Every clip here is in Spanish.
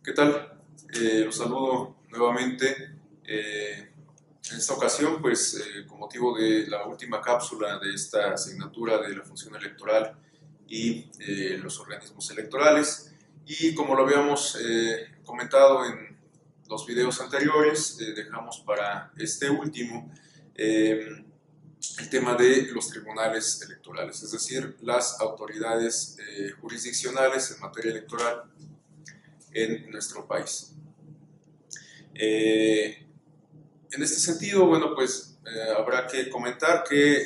¿Qué tal? Los saludo nuevamente. En esta ocasión, pues, con motivo de la última cápsula de esta asignatura de la función electoral y los organismos electorales, y como lo habíamos comentado en los videos anteriores, dejamos para este último el tema de los tribunales electorales, es decir, las autoridades jurisdiccionales en materia electoral en nuestro país. En este sentido, bueno, pues habrá que comentar que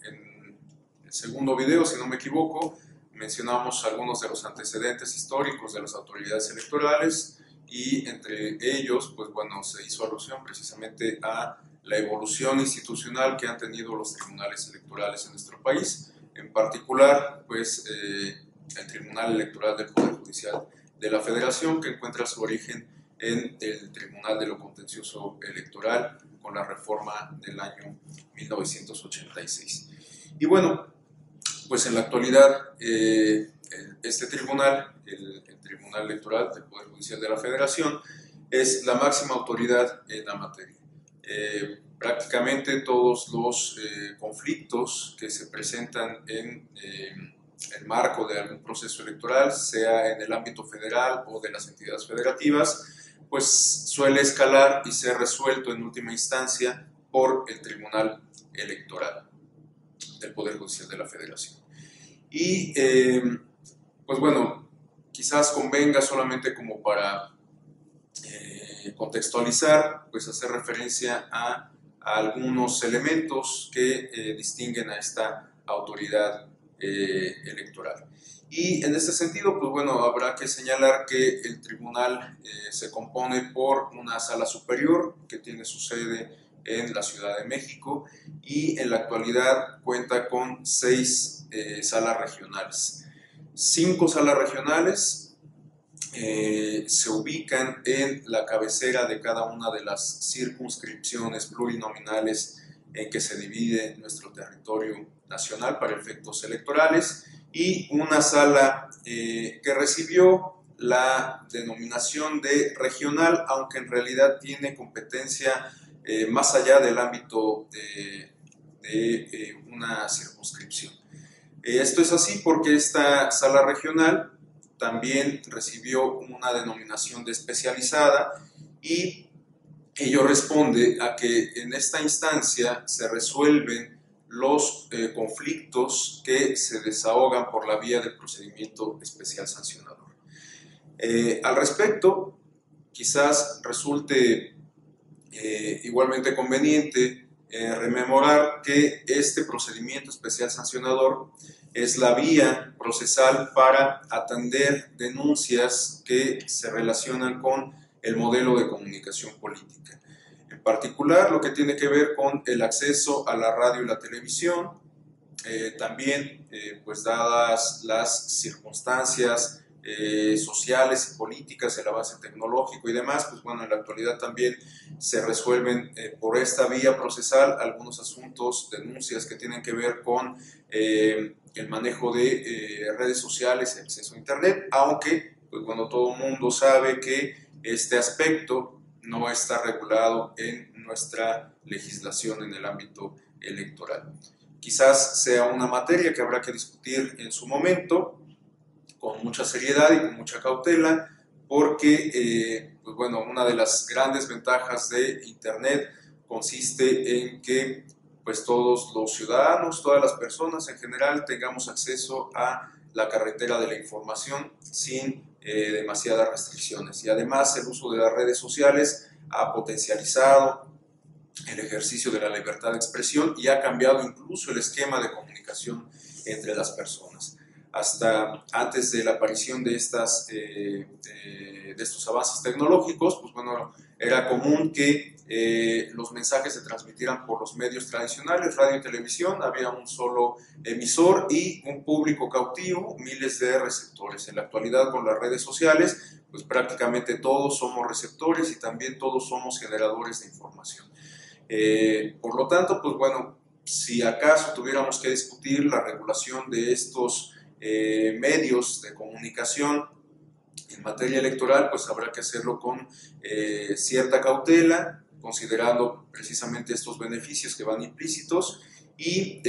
en el segundo video, si no me equivoco, mencionamos algunos de los antecedentes históricos de las autoridades electorales y entre ellos, pues bueno, se hizo alusión precisamente a la evolución institucional que han tenido los tribunales electorales en nuestro país, en particular, pues el Tribunal Electoral del Poder Judicial de la Federación, que encuentra su origen en el Tribunal de lo Contencioso Electoral con la reforma del año 1986. Y bueno, pues en la actualidad este tribunal, el Tribunal Electoral del Poder Judicial de la Federación, es la máxima autoridad en la materia. Prácticamente todos los conflictos que se presentan en el marco de algún proceso electoral, sea en el ámbito federal o de las entidades federativas, pues suele escalar y ser resuelto en última instancia por el Tribunal Electoral del Poder Judicial de la Federación. Y pues bueno, quizás convenga solamente como para contextualizar, pues hacer referencia a algunos elementos que distinguen a esta autoridad electoral. Y en este sentido, pues bueno, habrá que señalar que el tribunal se compone por una sala superior que tiene su sede en la Ciudad de México y en la actualidad cuenta con 6 salas regionales. 5 salas regionales se ubican en la cabecera de cada una de las circunscripciones plurinominales en que se divide nuestro territorio nacional para efectos electorales, y una sala que recibió la denominación de regional, aunque en realidad tiene competencia más allá del ámbito de una circunscripción. Esto es así porque esta sala regional también recibió una denominación de especializada, y ello responde a que en esta instancia se resuelven los conflictos que se desahogan por la vía del procedimiento especial sancionador. Al respecto, quizás resulte igualmente conveniente rememorar que este procedimiento especial sancionador es la vía procesal para atender denuncias que se relacionan con el modelo de comunicación política. En particular, lo que tiene que ver con el acceso a la radio y la televisión, también, pues dadas las circunstancias sociales y políticas, el avance tecnológico y demás, pues bueno, en la actualidad también se resuelven por esta vía procesal algunos asuntos, denuncias que tienen que ver con el manejo de redes sociales y acceso a internet, aunque pues bueno, todo el mundo sabe que este aspecto no está regulado en nuestra legislación en el ámbito electoral. Quizás sea una materia que habrá que discutir en su momento, con mucha seriedad y con mucha cautela, porque pues bueno, una de las grandes ventajas de Internet consiste en que pues todos los ciudadanos, todas las personas en general tengamos acceso a la carretera de la información sin demasiadas restricciones. Y además el uso de las redes sociales ha potencializado el ejercicio de la libertad de expresión y ha cambiado incluso el esquema de comunicación entre las personas. Hasta antes de la aparición de estos avances tecnológicos, pues bueno, era común que los mensajes se transmitieran por los medios tradicionales, radio y televisión. Había un solo emisor y un público cautivo, miles de receptores. En la actualidad, con las redes sociales, pues prácticamente todos somos receptores y también todos somos generadores de información. Por lo tanto, pues bueno, si acaso tuviéramos que discutir la regulación de estos medios de comunicación en materia electoral, pues habrá que hacerlo con cierta cautela, considerando precisamente estos beneficios que van implícitos y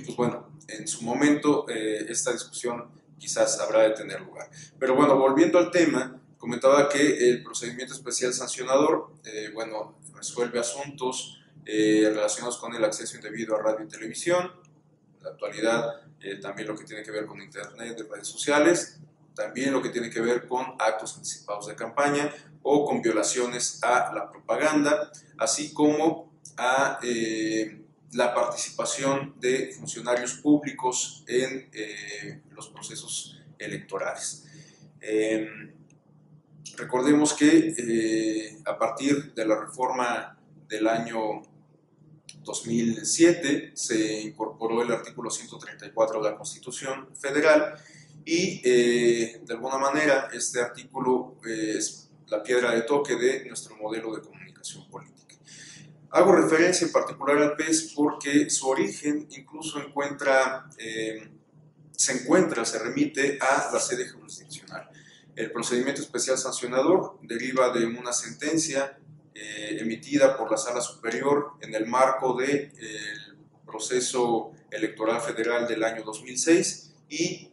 pues bueno, en su momento esta discusión quizás habrá de tener lugar. Pero bueno, volviendo al tema, comentaba que el procedimiento especial sancionador, bueno, resuelve asuntos relacionados con el acceso indebido a radio y televisión, en la actualidad también lo que tiene que ver con internet y redes sociales, también lo que tiene que ver con actos anticipados de campaña o con violaciones a la propaganda, así como a la participación de funcionarios públicos en los procesos electorales. Recordemos que a partir de la reforma del año 2007 se incorporó el artículo 134 de la Constitución Federal y de alguna manera este artículo es la piedra de toque de nuestro modelo de comunicación política. Hago referencia en particular al PES porque su origen incluso se remite a la sede jurisdiccional. El procedimiento especial sancionador deriva de una sentencia emitida por la Sala Superior en el marco del proceso electoral federal del año 2006 y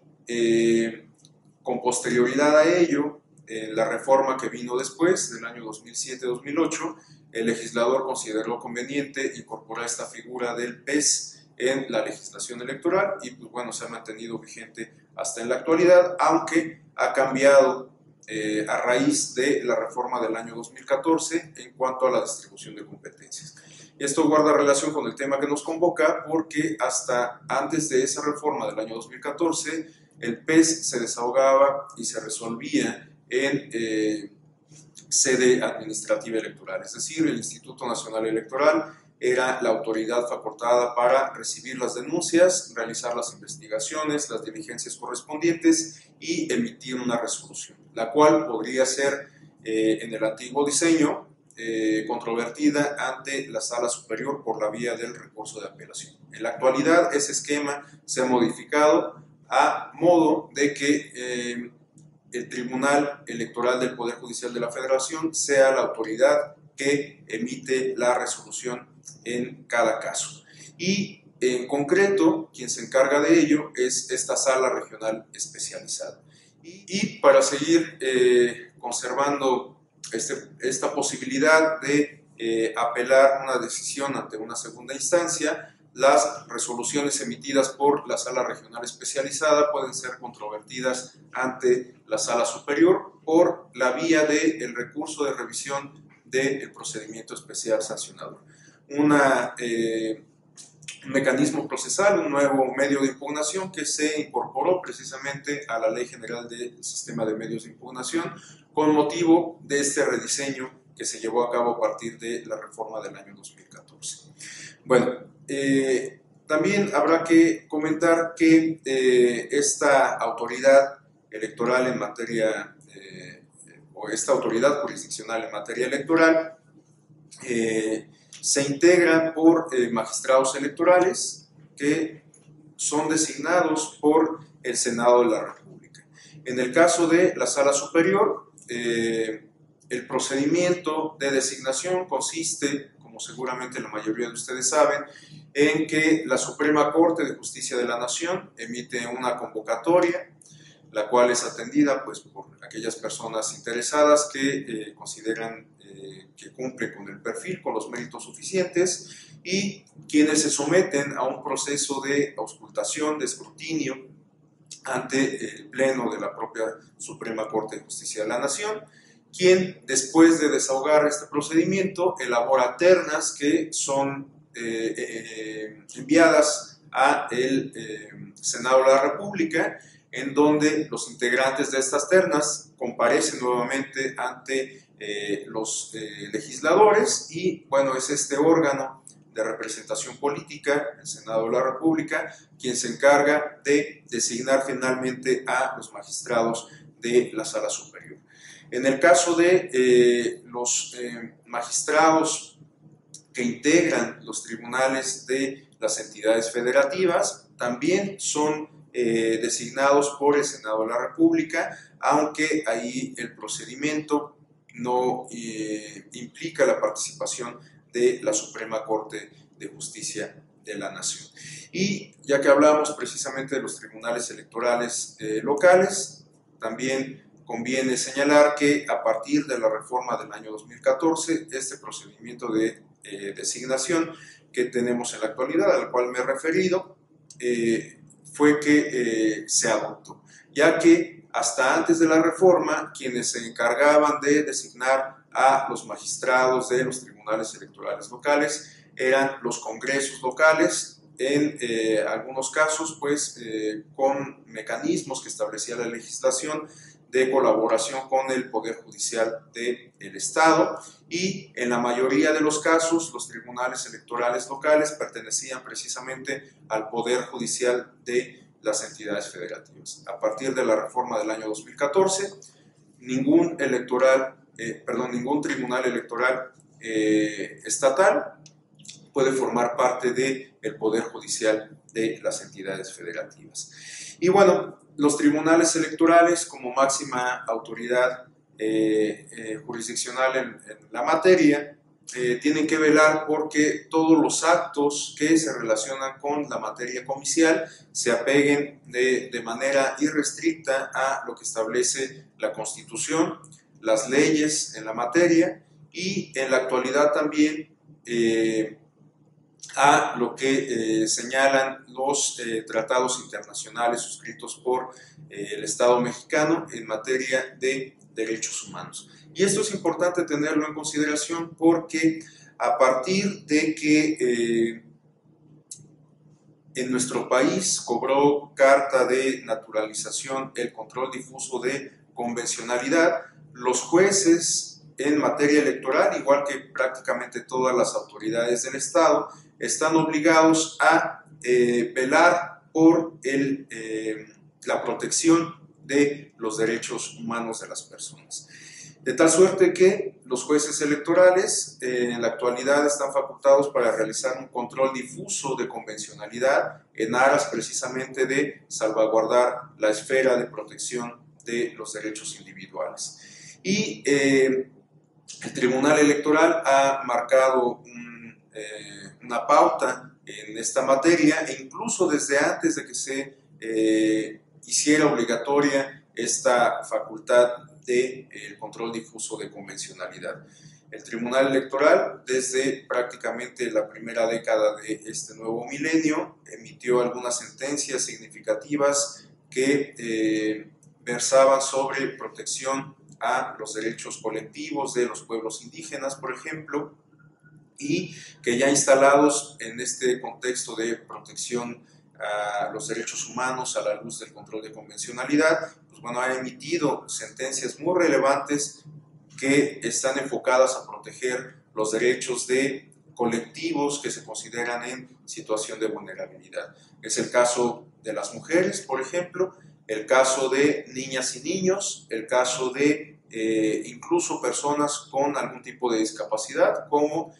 con posterioridad a ello, la reforma que vino después, del año 2007-2008, el legislador consideró conveniente incorporar esta figura del PES en la legislación electoral y pues bueno, se ha mantenido vigente hasta en la actualidad, aunque ha cambiado a raíz de la reforma del año 2014 en cuanto a la distribución de competencias. Esto guarda relación con el tema que nos convoca porque hasta antes de esa reforma del año 2014 el PES se desahogaba y se resolvía en sede administrativa electoral, es decir, el Instituto Nacional Electoral era la autoridad facultada para recibir las denuncias, realizar las investigaciones, las diligencias correspondientes y emitir una resolución, la cual podría ser en el antiguo diseño controvertida ante la Sala Superior por la vía del recurso de apelación. En la actualidad ese esquema se ha modificado a modo de que el Tribunal Electoral del Poder Judicial de la Federación sea la autoridad que emite la resolución en cada caso. Y en concreto, quien se encarga de ello es esta sala regional especializada. Y para seguir conservando esta posibilidad de apelar una decisión ante una segunda instancia, las resoluciones emitidas por la sala regional especializada pueden ser controvertidas ante la sala superior por la vía del recurso de revisión del procedimiento especial sancionador. Un mecanismo procesal, un nuevo medio de impugnación que se incorporó precisamente a la Ley General del Sistema de Medios de Impugnación con motivo de este rediseño que se llevó a cabo a partir de la reforma del año 2014. Bueno, también habrá que comentar que esta autoridad electoral en materia, o esta autoridad jurisdiccional en materia electoral, se integra por magistrados electorales que son designados por el Senado de la República. En el caso de la Sala Superior, el procedimiento de designación consiste, como seguramente la mayoría de ustedes saben, en que la Suprema Corte de Justicia de la Nación emite una convocatoria, la cual es atendida pues, por aquellas personas interesadas que consideran que cumplen con el perfil, con los méritos suficientes, y quienes se someten a un proceso de auscultación, de escrutinio, ante el Pleno de la propia Suprema Corte de Justicia de la Nación, quien después de desahogar este procedimiento elabora ternas que son enviadas a el Senado de la República, en donde los integrantes de estas ternas comparecen nuevamente ante los legisladores y bueno, es este órgano de representación política, el Senado de la República, quien se encarga de designar finalmente a los magistrados de la Sala Superior. En el caso de los magistrados que integran los tribunales de las entidades federativas, también son designados por el Senado de la República, aunque ahí el procedimiento no implica la participación de la Suprema Corte de Justicia de la Nación. Y ya que hablamos precisamente de los tribunales electorales locales, también conviene señalar que a partir de la reforma del año 2014, este procedimiento de designación que tenemos en la actualidad, al cual me he referido, fue que se adoptó, ya que hasta antes de la reforma, quienes se encargaban de designar a los magistrados de los tribunales electorales locales eran los congresos locales, en algunos casos pues con mecanismos que establecía la legislación de colaboración con el Poder Judicial del Estado, y en la mayoría de los casos los tribunales electorales locales pertenecían precisamente al Poder Judicial de las entidades federativas. A partir de la reforma del año 2014, ningún tribunal electoral estatal puede formar parte del Poder Judicial de las entidades federativas. Y bueno, los tribunales electorales como máxima autoridad jurisdiccional en la materia tienen que velar porque todos los actos que se relacionan con la materia comicial se apeguen de manera irrestricta a lo que establece la Constitución, las leyes en la materia y en la actualidad también a lo que señalan los tratados internacionales suscritos por el Estado mexicano en materia de derechos humanos. Y esto es importante tenerlo en consideración porque a partir de que en nuestro país cobró carta de naturalización el control difuso de convencionalidad, los jueces en materia electoral, igual que prácticamente todas las autoridades del Estado, están obligados a velar por la protección de los derechos humanos de las personas. De tal suerte que los jueces electorales en la actualidad están facultados para realizar un control difuso de convencionalidad en aras precisamente de salvaguardar la esfera de protección de los derechos individuales. Y el Tribunal Electoral ha marcado una pauta en esta materia e incluso desde antes de que se hiciera obligatoria esta facultad de control difuso de convencionalidad. El Tribunal Electoral, desde prácticamente la primera década de este nuevo milenio, emitió algunas sentencias significativas que versaban sobre protección a los derechos colectivos de los pueblos indígenas, por ejemplo, y que ya instalados en este contexto de protección a los derechos humanos a la luz del control de convencionalidad, pues bueno, ha emitido sentencias muy relevantes que están enfocadas a proteger los derechos de colectivos que se consideran en situación de vulnerabilidad. Es el caso de las mujeres, por ejemplo, el caso de niñas y niños, el caso de incluso personas con algún tipo de discapacidad, como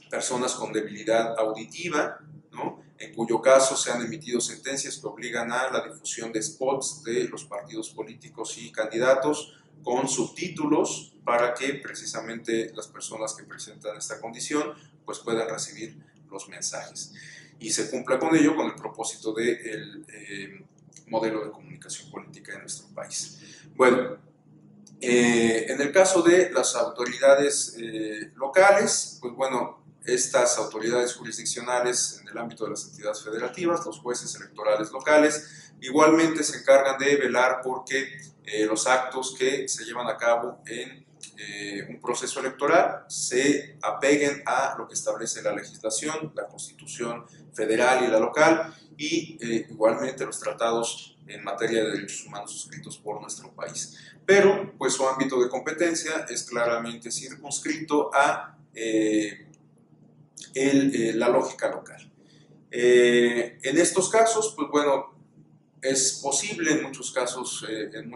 personas con debilidad auditiva, ¿no?, en cuyo caso se han emitido sentencias que obligan a la difusión de spots de los partidos políticos y candidatos con subtítulos para que precisamente las personas que presentan esta condición pues puedan recibir los mensajes y se cumpla con ello con el propósito del modelo de comunicación política de nuestro país. Bueno, en el caso de las autoridades locales, pues bueno, estas autoridades jurisdiccionales en el ámbito de las entidades federativas, los jueces electorales locales, igualmente se encargan de velar porque los actos que se llevan a cabo en un proceso electoral se apeguen a lo que establece la legislación, la Constitución federal y la local, y igualmente los tratados en materia de derechos humanos suscritos por nuestro país. Pero pues su ámbito de competencia es claramente circunscrito a la lógica local. En estos casos, pues bueno, es posible en muchos casos, en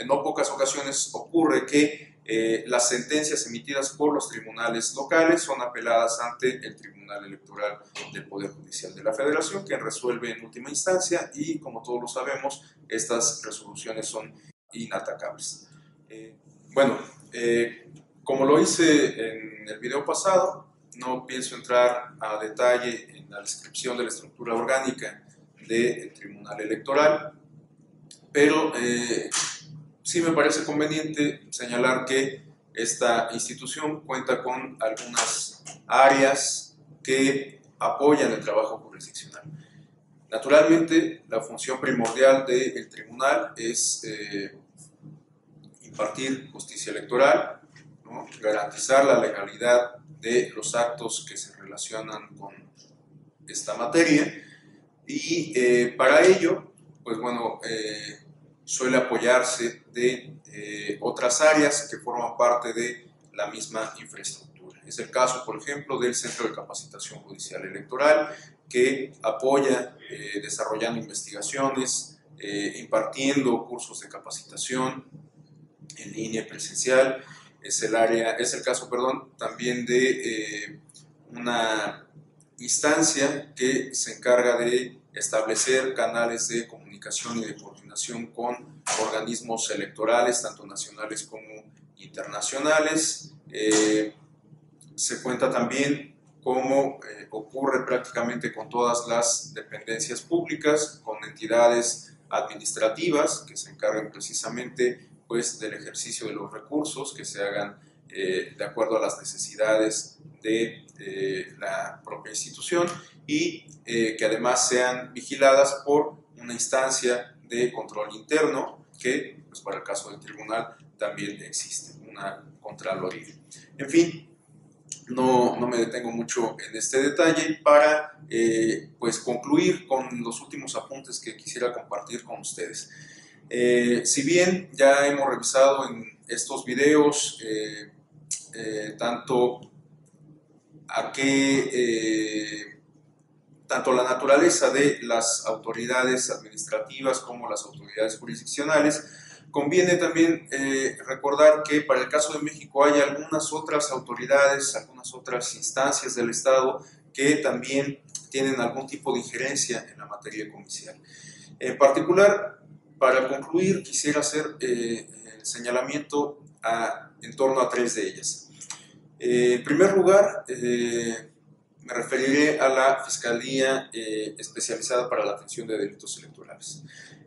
no pocas ocasiones ocurre que las sentencias emitidas por los tribunales locales son apeladas ante el Tribunal Electoral del Poder Judicial de la Federación, que resuelve en última instancia y, como todos lo sabemos, estas resoluciones son inatacables. Bueno, como lo hice en el video pasado, no pienso entrar a detalle en la descripción de la estructura orgánica del Tribunal Electoral, pero sí me parece conveniente señalar que esta institución cuenta con algunas áreas que apoyan el trabajo jurisdiccional. Naturalmente, la función primordial del tribunal es impartir justicia electoral, ¿no? Garantizar la legalidad de los actos que se relacionan con esta materia y para ello, pues bueno, suele apoyarse de otras áreas que forman parte de la misma infraestructura. Es el caso, por ejemplo, del Centro de Capacitación Judicial Electoral, que apoya desarrollando investigaciones, impartiendo cursos de capacitación en línea y presencial. Es el caso también de una instancia que se encarga de establecer canales de comunicación y de coordinación con organismos electorales, tanto nacionales como internacionales. Se cuenta también, como ocurre prácticamente con todas las dependencias públicas, con entidades administrativas que se encargan precisamente pues, del ejercicio de los recursos que se hagan de acuerdo a las necesidades de la propia institución y que además sean vigiladas por una instancia de control interno que, pues para el caso del tribunal, también existe, una Contraloría. En fin, no me detengo mucho en este detalle para pues concluir con los últimos apuntes que quisiera compartir con ustedes. Si bien ya hemos revisado en estos videos tanto la naturaleza de las autoridades administrativas como las autoridades jurisdiccionales, conviene también recordar que para el caso de México hay algunas otras autoridades, algunas otras instancias del Estado que también tienen algún tipo de injerencia en la materia comicial. En particular, para concluir, quisiera hacer el señalamiento en torno a tres de ellas. En primer lugar, me referiré a la Fiscalía Especializada para la Atención de Delitos Electorales.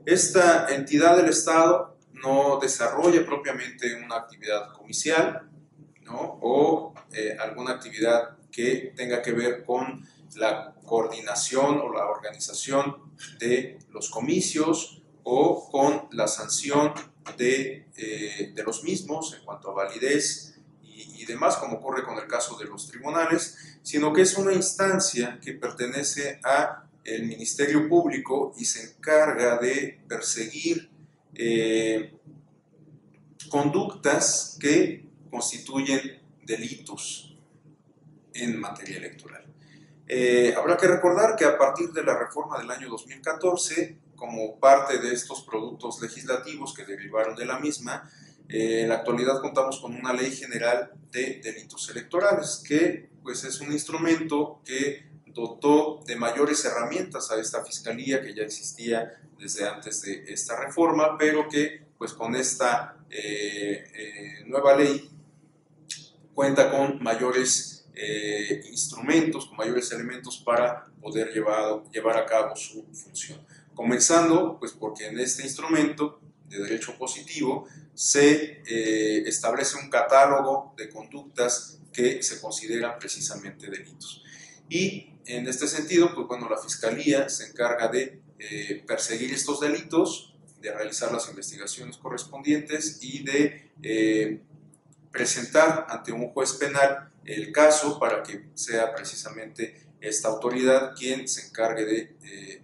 Esta entidad del Estado no desarrolla propiamente una actividad comicial, ¿no? O alguna actividad que tenga que ver con la coordinación o la organización de los comicios o con la sanción de los mismos en cuanto a validez y demás, como ocurre con el caso de los tribunales, sino que es una instancia que pertenece al Ministerio Público y se encarga de perseguir conductas que constituyen delitos en materia electoral. Habrá que recordar que a partir de la reforma del año 2014, como parte de estos productos legislativos que derivaron de la misma, en la actualidad contamos con una ley general de delitos electorales, que pues, es un instrumento que dotó de mayores herramientas a esta fiscalía que ya existía desde antes de esta reforma, pero que pues, con esta nueva ley cuenta con mayores instrumentos, con mayores elementos para poder llevar a cabo su función. Comenzando pues, porque en este instrumento de derecho positivo se establece un catálogo de conductas que se consideran precisamente delitos. Y en este sentido, pues bueno, la Fiscalía se encarga de perseguir estos delitos, de realizar las investigaciones correspondientes y de presentar ante un juez penal el caso para que sea precisamente esta autoridad quien se encargue de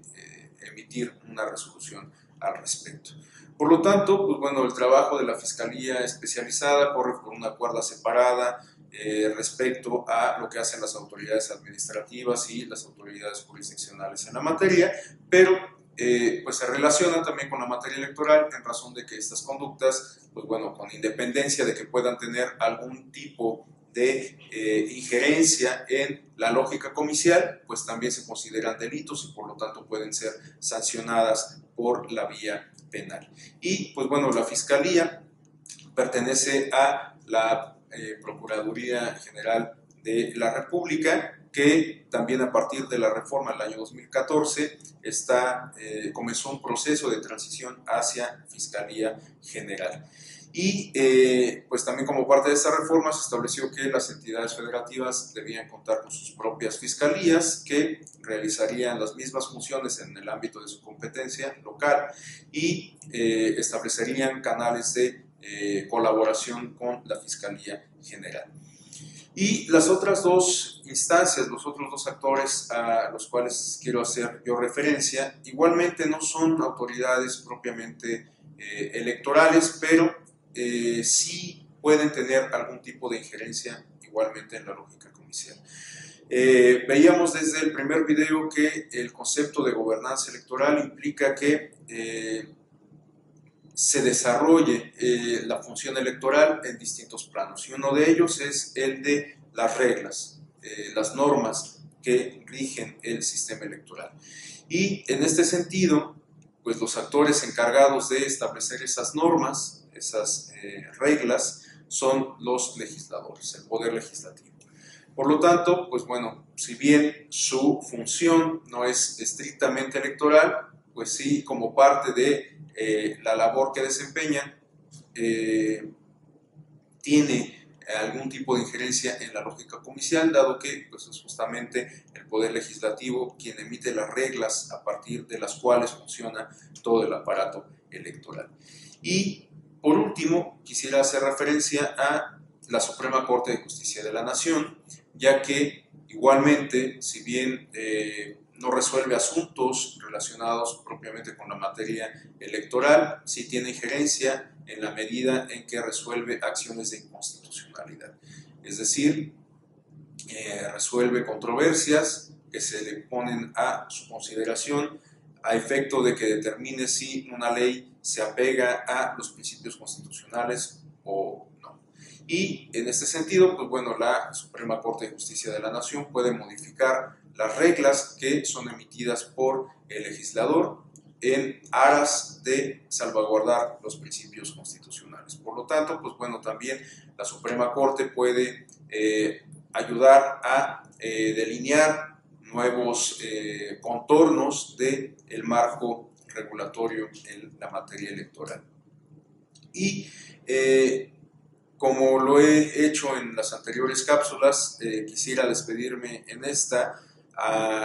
emitir una resolución al respecto. Por lo tanto, pues bueno, el trabajo de la Fiscalía Especializada corre por una cuerda separada respecto a lo que hacen las autoridades administrativas y las autoridades jurisdiccionales en la materia, pero pues se relacionan también con la materia electoral en razón de que estas conductas, pues bueno, con independencia de que puedan tener algún tipo de injerencia en la lógica comicial, pues también se consideran delitos y por lo tanto pueden ser sancionadas por la vía penal. Y pues bueno, la Fiscalía pertenece a la Procuraduría General de la República, que también a partir de la reforma del año 2014 comenzó un proceso de transición hacia Fiscalía General. Y pues también como parte de esta reforma se estableció que las entidades federativas debían contar con sus propias fiscalías que realizarían las mismas funciones en el ámbito de su competencia local y establecerían canales de colaboración con la Fiscalía General. Y las otras dos instancias, los otros dos actores a los cuales quiero hacer yo referencia, igualmente no son autoridades propiamente electorales, pero sí pueden tener algún tipo de injerencia igualmente en la lógica comicial. Veíamos desde el primer video que el concepto de gobernanza electoral implica que se desarrolle la función electoral en distintos planos y uno de ellos es el de las reglas, las normas que rigen el sistema electoral. Y en este sentido, pues los actores encargados de establecer esas normas, esas reglas, son los legisladores, el poder legislativo. Por lo tanto, pues bueno, si bien su función no es estrictamente electoral, pues sí, como parte de la labor que desempeñan, tiene algún tipo de injerencia en la lógica comicial, dado que pues, es justamente el Poder Legislativo quien emite las reglas a partir de las cuales funciona todo el aparato electoral. Y por último, quisiera hacer referencia a la Suprema Corte de Justicia de la Nación, ya que igualmente, si bien no resuelve asuntos relacionados propiamente con la materia electoral, sí tiene injerencia en la medida en que resuelve acciones de inconstitucionalidad. Es decir, resuelve controversias que se le ponen a su consideración a efecto de que determine si una ley se apega a los principios constitucionales o no. Y en este sentido, pues bueno, la Suprema Corte de Justicia de la Nación puede modificar las reglas que son emitidas por el legislador en aras de salvaguardar los principios constitucionales. Por lo tanto, pues bueno, también la Suprema Corte puede ayudar a delinear nuevos contornos del marco regulatorio en la materia electoral. Y como lo he hecho en las anteriores cápsulas, quisiera despedirme en esta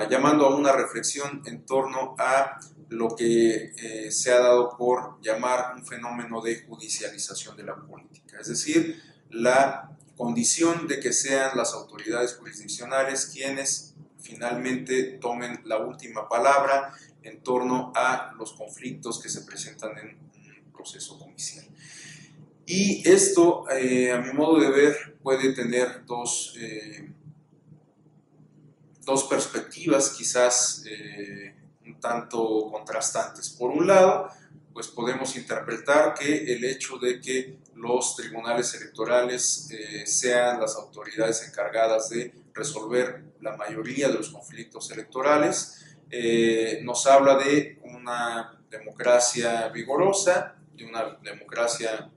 llamando a una reflexión en torno a lo que se ha dado por llamar un fenómeno de judicialización de la política, es decir, la condición de que sean las autoridades jurisdiccionales quienes finalmente tomen la última palabra en torno a los conflictos que se presentan en un proceso comicial. Y esto, a mi modo de ver, puede tener dos perspectivas quizás un tanto contrastantes. Por un lado, pues podemos interpretar que el hecho de que los tribunales electorales sean las autoridades encargadas de resolver la mayoría de los conflictos electorales nos habla de una democracia vigorosa, de una democracia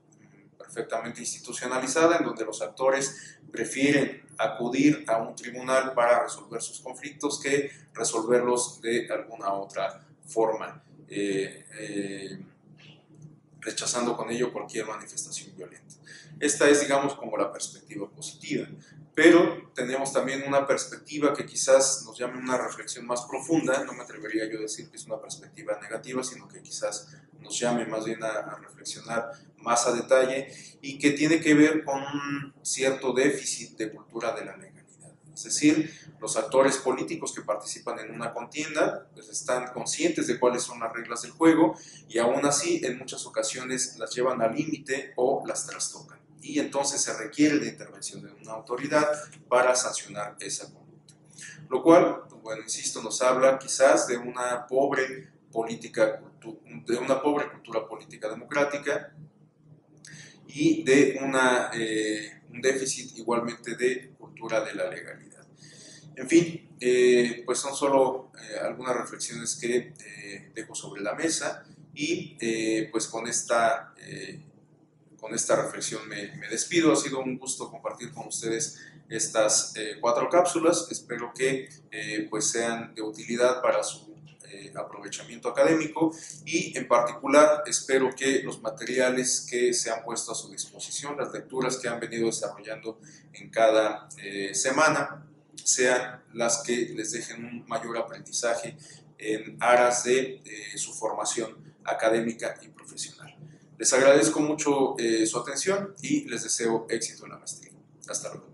perfectamente institucionalizada, en donde los actores prefieren acudir a un tribunal para resolver sus conflictos que resolverlos de alguna otra forma, rechazando con ello cualquier manifestación violenta. Esta es, digamos, como la perspectiva positiva, pero tenemos también una perspectiva que quizás nos llame una reflexión más profunda. No me atrevería yo a decir que es una perspectiva negativa, sino que quizás nos llame más bien a reflexionar más a detalle y que tiene que ver con un cierto déficit de cultura de la legalidad. Es decir, los actores políticos que participan en una contienda pues están conscientes de cuáles son las reglas del juego y aún así en muchas ocasiones las llevan al límite o las trastocan. Y entonces se requiere de intervención de una autoridad para sancionar esa conducta. Lo cual, pues bueno, insisto, nos habla quizás de una pobre de una pobre cultura política democrática y de un déficit igualmente de cultura de la legalidad. En fin, pues son solo algunas reflexiones que dejo sobre la mesa y pues con esta reflexión me despido. Ha sido un gusto compartir con ustedes estas 4 cápsulas. Espero que pues sean de utilidad para su aprovechamiento académico y en particular espero que los materiales que se han puesto a su disposición, las lecturas que han venido desarrollando en cada semana, sean las que les dejen un mayor aprendizaje en aras de su formación académica y profesional. Les agradezco mucho su atención y les deseo éxito en la maestría. Hasta luego.